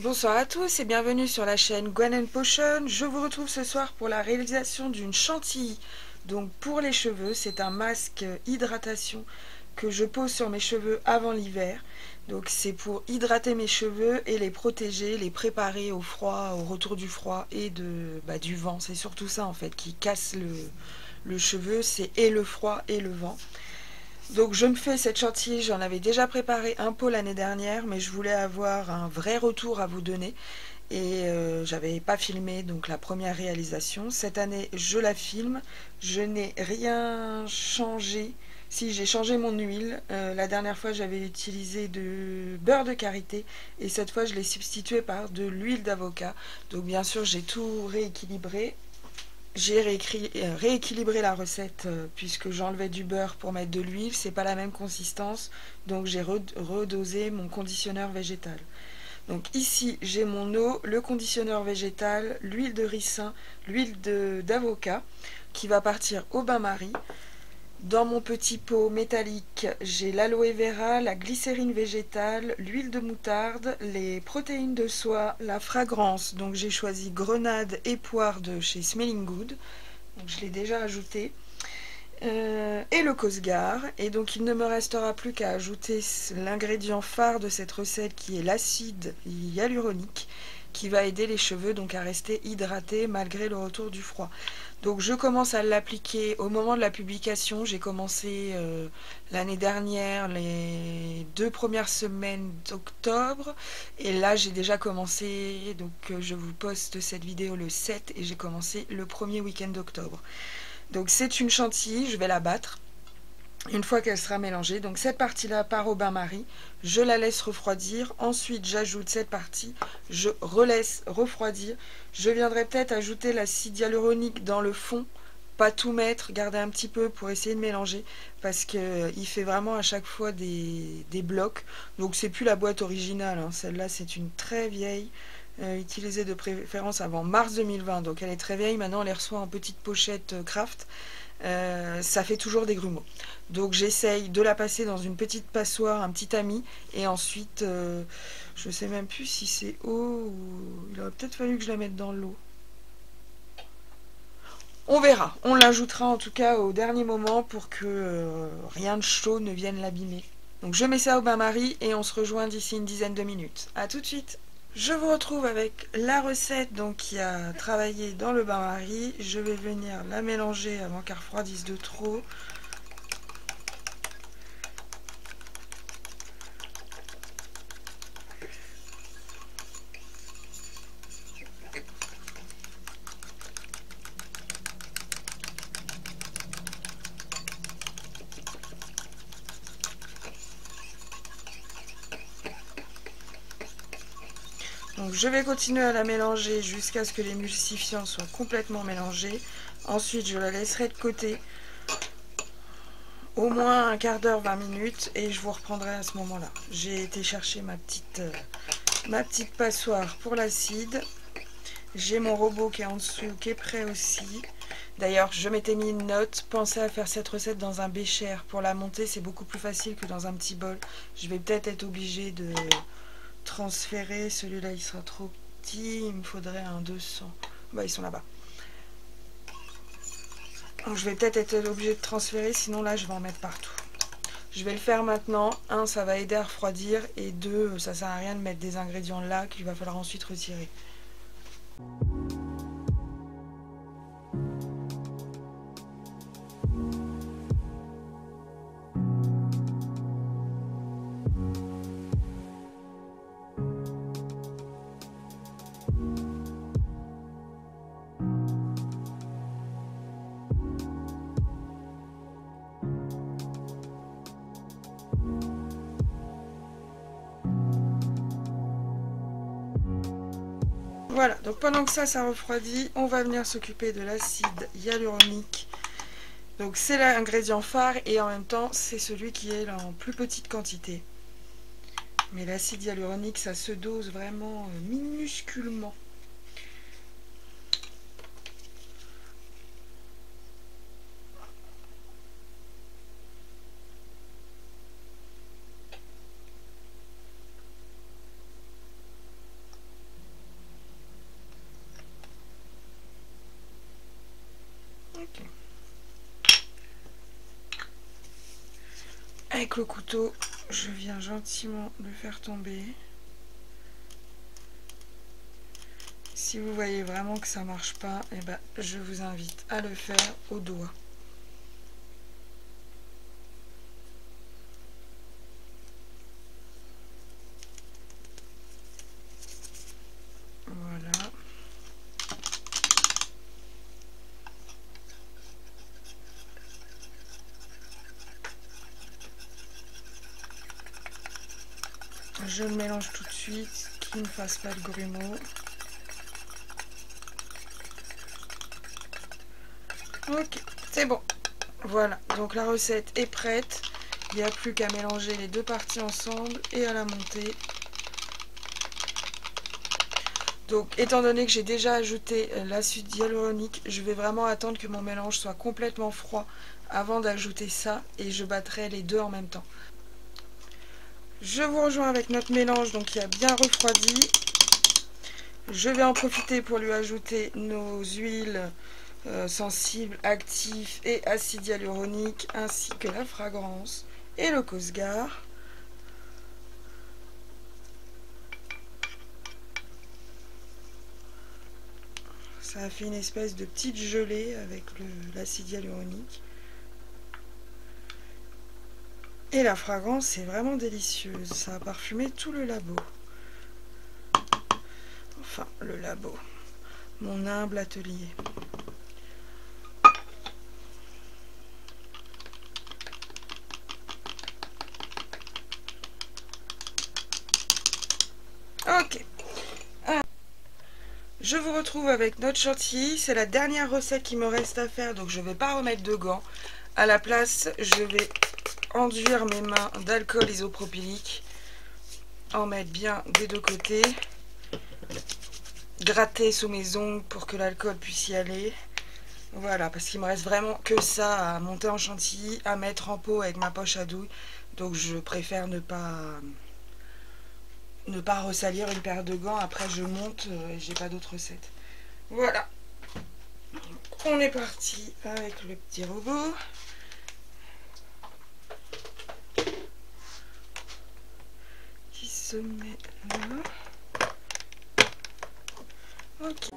Bonsoir à tous et bienvenue sur la chaîne Gwen Potion. Je vous retrouve ce soir pour la réalisation d'une chantilly. Donc pour les cheveux, c'est un masque hydratation que je pose sur mes cheveux avant l'hiver. Donc c'est pour hydrater mes cheveux et les protéger, les préparer au froid, au retour du froid et du vent. C'est surtout ça en fait qui casse le cheveu, c'est et le froid et le vent. Donc je me fais cette chantilly, j'en avais déjà préparé un pot l'année dernière, mais je voulais avoir un vrai retour à vous donner et j'avais pas filmé donc la première réalisation. Cette année je la filme, je n'ai rien changé. Si, j'ai changé mon huile. La dernière fois j'avais utilisé de beurre de karité et cette fois je l'ai substitué par de l'huile d'avocat. Donc bien sûr j'ai tout rééquilibré. J'ai rééquilibré la recette puisque j'enlevais du beurre pour mettre de l'huile, c'est pas la même consistance, donc j'ai redosé mon conditionneur végétal. Donc ici j'ai mon eau, le conditionneur végétal, l'huile de ricin, l'huile d'avocat qui va partir au bain-marie. Dans mon petit pot métallique, j'ai l'aloe vera, la glycérine végétale, l'huile de moutarde, les protéines de soie, la fragrance. Donc j'ai choisi grenade et poire de chez Smelling Good. Donc je l'ai déjà ajouté. Et le Cosgar. Et donc il ne me restera plus qu'à ajouter l'ingrédient phare de cette recette qui est l'acide hyaluronique qui va aider les cheveux donc à rester hydratés malgré le retour du froid. Donc je commence à l'appliquer au moment de la publication. J'ai commencé l'année dernière les 2 premières semaines d'octobre et là j'ai déjà commencé, donc je vous poste cette vidéo le 7 et j'ai commencé le premier week-end d'octobre. Donc c'est une chantilly, je vais la battre une fois qu'elle sera mélangée. Donc cette partie-là part au bain-marie, je la laisse refroidir. Ensuite j'ajoute cette partie, je relaisse refroidir. Je viendrai peut-être ajouter l'acide hyaluronique dans le fond, pas tout mettre, garder un petit peu pour essayer de mélanger parce qu'il fait vraiment à chaque fois des blocs. Donc c'est plus la boîte originale, hein. Celle-là c'est une très vieille. Utilisée de préférence avant mars 2020, donc elle est très vieille. Maintenant on les reçoit en petite pochette craft. Ça fait toujours des grumeaux. Donc j'essaye de la passer dans une petite passoire, un petit tamis, et ensuite, je sais même plus si c'est eau ou il aurait peut-être fallu que je la mette dans l'eau. On verra, on l'ajoutera en tout cas au dernier moment pour que rien de chaud ne vienne l'abîmer. Donc je mets ça au bain-marie et on se rejoint d'ici une dizaine de minutes. A tout de suite. Je vous retrouve avec la recette donc qui a travaillé dans le bain-marie. Je vais venir la mélanger avant qu'elle refroidisse de trop. Donc je vais continuer à la mélanger jusqu'à ce que l'émulsifiant soit complètement mélangé. Ensuite je la laisserai de côté au moins un quart d'heure, 20 minutes et je vous reprendrai à ce moment-là. J'ai été chercher ma petite passoire pour l'acide. J'ai mon robot qui est en dessous, qui est prêt aussi. D'ailleurs, je m'étais mis une note, pensez à faire cette recette dans un bécher. Pour la monter, c'est beaucoup plus facile que dans un petit bol. Je vais peut-être être obligée de transférer. Celui-là, il sera trop petit. Il me faudrait un 200. Bah, ils sont là-bas. Donc, je vais peut-être être obligée de transférer, sinon là, je vais en mettre partout. Je vais le faire maintenant. Un, ça va aider à refroidir. Et deux, ça sert à rien de mettre des ingrédients là qu'il va falloir ensuite retirer. Voilà, donc pendant que ça refroidit, on va venir s'occuper de l'acide hyaluronique. Donc c'est l'ingrédient phare et en même temps c'est celui qui est en plus petite quantité. Mais l'acide hyaluronique ça se dose vraiment minusculement. Avec le couteau, je viens gentiment le faire tomber. Si vous voyez vraiment que ça marche pas, eh ben, je vous invite à le faire au doigt. Voilà. Je le mélange tout de suite, qu'il ne fasse pas le grumeau. Ok, c'est bon. Voilà, donc la recette est prête. Il n'y a plus qu'à mélanger les deux parties ensemble et à la monter. Donc, étant donné que j'ai déjà ajouté l'acide hyaluronique, je vais vraiment attendre que mon mélange soit complètement froid avant d'ajouter ça et je battrai les deux en même temps. Je vous rejoins avec notre mélange donc qui a bien refroidi. Je vais en profiter pour lui ajouter nos huiles sensibles, actifs et acide hyaluronique ainsi que la fragrance et le Cosgar. Ça a fait une espèce de petite gelée avec l'acide hyaluronique. Et la fragrance est vraiment délicieuse. Ça a parfumé tout le labo. Enfin, le labo. Mon humble atelier. Ok. Je vous retrouve avec notre chantilly. C'est la dernière recette qui me reste à faire. Donc je ne vais pas remettre de gants. À la place, je vais enduire mes mains d'alcool isopropylique. En mettre bien des deux côtés. Gratter sous mes ongles pour que l'alcool puisse y aller. Voilà, parce qu'il me reste vraiment que ça à monter en chantilly, à mettre en pot avec ma poche à douille. Donc je préfère ne pas ressalir une paire de gants. Après je monte et j'ai pas d'autres recettes. Voilà. On est parti avec le petit robot. Qui se met là. Ok.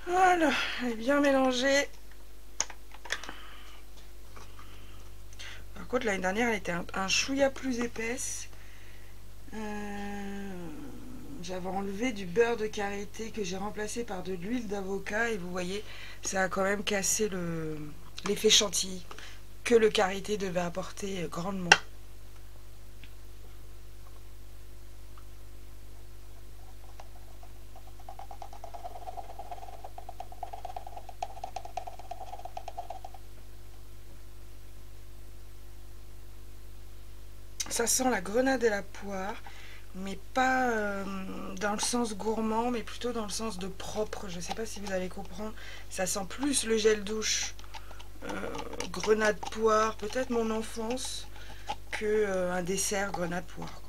Voilà, elle est bien mélangée. Par contre, l'année dernière, elle était un chouïa plus épaisse. J'avais enlevé du beurre de karité que j'ai remplacé par de l'huile d'avocat. Et vous voyez, ça a quand même cassé l'effet chantilly que le karité devait apporter grandement. Ça sent la grenade et la poire, mais pas dans le sens gourmand, mais plutôt dans le sens de propre. Je ne sais pas si vous allez comprendre. Ça sent plus le gel douche, grenade poire, peut-être mon enfance, que un dessert grenade poire, quoi.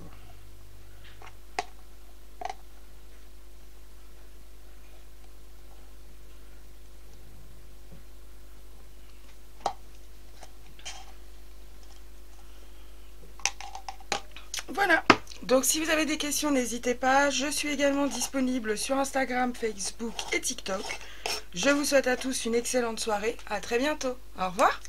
Voilà, donc si vous avez des questions, n'hésitez pas. Je suis également disponible sur Instagram, Facebook et TikTok. Je vous souhaite à tous une excellente soirée. À très bientôt. Au revoir.